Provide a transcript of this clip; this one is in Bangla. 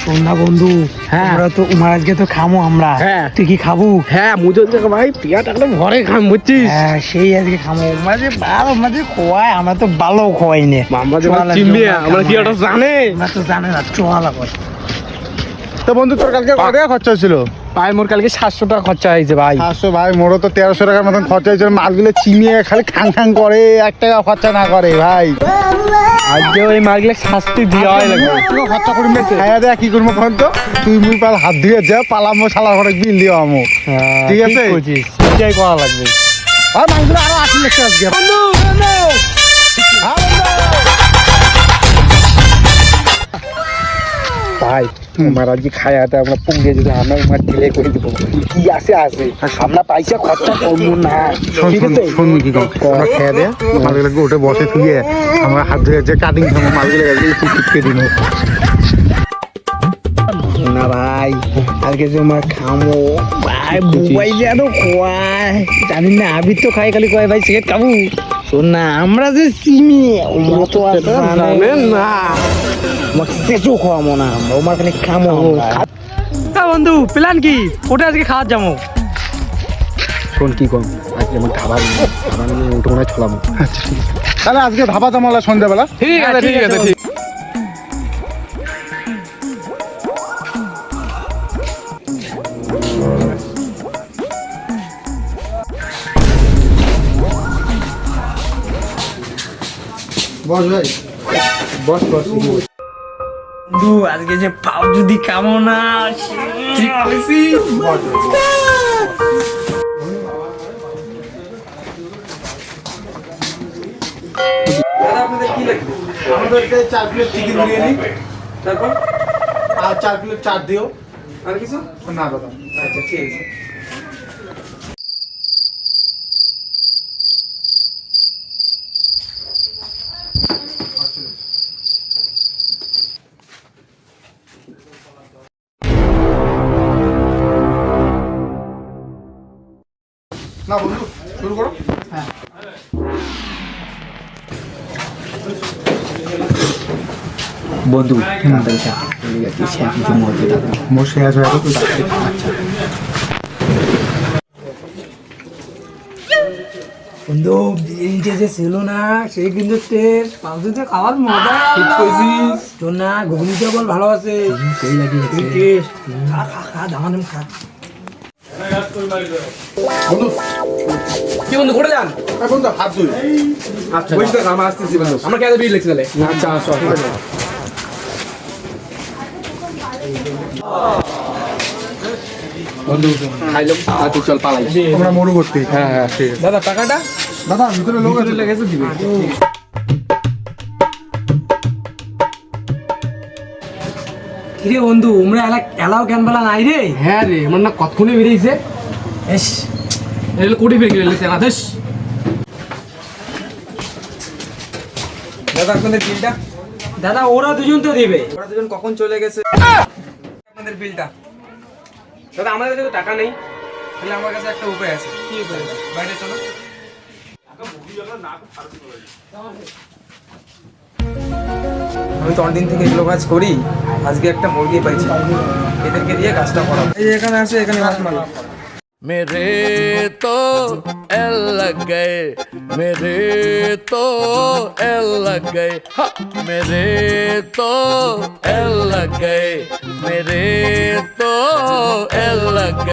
শোন না বন্ধু, আমরা তো আজকে তো খামো আমরা। তুই কি খাবো? হ্যাঁ মুজন থেকে ভাই পিয়াটা একদম ভরে খাম বুঝছিস। হ্যাঁ সেই আজকে খামো মাঝে ভালো মাঝে খোয়াই, আমরা তো ভালো খোয়াই নে। আমরা কি ওটা জানে? আমরা তো জানে না, চলা কর। তো বন্ধু তোর কালকে কত টাকা খরচা হয়েছিল? ভাই মোর কালকে 700 টাকা খরচা হয়েছে ভাই। 500? ভাই মোরও তো 1300 টাকার মতন খরচা হয়েছিল। মালগুলো চিনিয়ে খালি খাং খাং করে, 1 টাকা খরচা না করে ভাই। আজকে ওই মালগুলো শাস্তি দেওয়া হয় লাগবে। তুই খরচা করি না, খাইয়া দেয়া কি করবো কখন তো? তুই মুই পাল হাত ধুয়ে যা পালামো, শালার ঘরে বিল দিও আমো। ঠিক আছে, এটাই করা লাগবে। আর মালগুলো আরো 80 লাখ টাকা আজকে। বন্ধু ভাই তোমার আজকে খায়াতে আমরা পুঙ্গে যদি আমরা মার ঢেলে করে দেবো। কি আছে আমরা পয়সা খরচা করবো না। শোন কি আমরা খেয়ে দেয়া মালগুলোকে উঠে বসে থুয়ে আমরা হাত ধুয়ে যে কাটিং খাবো মালগুলো টিপকে দিন না ভাই, আজকে যে আমার খামো ভাই, বুবাই যে আরো খোয়াই জানি না। আবি তো খাই খালি কয় ভাই সিগারেট খাবো। শোন না, আমরা যে চিনি মতো জানেন না, আমাকে সেচও খাওয়াবো না, আমরা ওমার খালি খামো। বন্ধু প্ল্যান কি? ওটা আজকে খাওয়া যাবো। শোন কি কম আজকে আমার খাবার উঠে মনে হয় ছলাম। আচ্ছা ঠিক আছে, তাহলে আজকে ধাবা জমালা সন্ধ্যাবেলা। ঠিক আছে ঠিক আছে ঠিক। বস ভাই, বস বস। বন্ধু আজকে যে পাও যদি খামো না, ঠিক কইছি। আমাদেরকে 4 প্লেট চিকেন বিরিয়ানি, তারপর আর 4 প্লেট চাট দিও। আর কিছু না দাদা? আচ্ছা ঠিক আছে। না বন্ধু শুরু করো। হ্যাঁ বন্ধু মোর শেষ হয়ে গেল। বন্ধু বিরিয়ানিটা যে ছিল না, সেই কিন্তু টেস্ট পাউডারতে খাওয়ার মজা। ঠিক কইছিস। শোন না, ঘুগনিটা বল ভালো আছে। সেই লাগিয়েছে টেস্ট। খা খা খা, দামাদাম খা। বন্ধু কি বন্ধু করে যান? বন্ধু হাত ধুই। আচ্ছা বুঝতে আমরা আসতেছি বন্ধু। আমরা কেন বিল লিখছি তাহলে? আচ্ছা আসো। বন্ধু খাইলাম আর তুই চল পালাই। আমরা মরু করতে। হ্যাঁ হ্যাঁ ঠিক আছে। দাদা টাকাটা? দাদা ভিতরে লোক আছে, লেগেছে দিবে। কিরে বন্ধু, আমরা এলাও কেন বেলা নাই রে? হ্যাঁ রে, আমার না কতক্ষণে বেরিয়েছে। এস এগুলো কোটি ফেলে গেলে না দেশ। দাদা আপনাদের বিলটা। দাদা ওরা দুজন তো দিবে। ওরা দুজন কখন চলে গেছে? আপনাদের বিলটা। দাদা আমাদের কাছে তো টাকা নেই, তাহলে আমার কাছে একটা উপায় আছে। কি উপায়? বাইরে চলো। আমি তো অনেকদিন থেকে এগুলো কাজ করি, আজকে একটা মুরগি পাইছি, এদেরকে দিয়ে কাজটা করাবো। এই যে এখানে আছে, এখানে মাছ মারো। मेरे तो एल लग गए, मेरे तो एल लग गए, हा! मेरे तो एल लग गए, मेरे तो एल लग गए।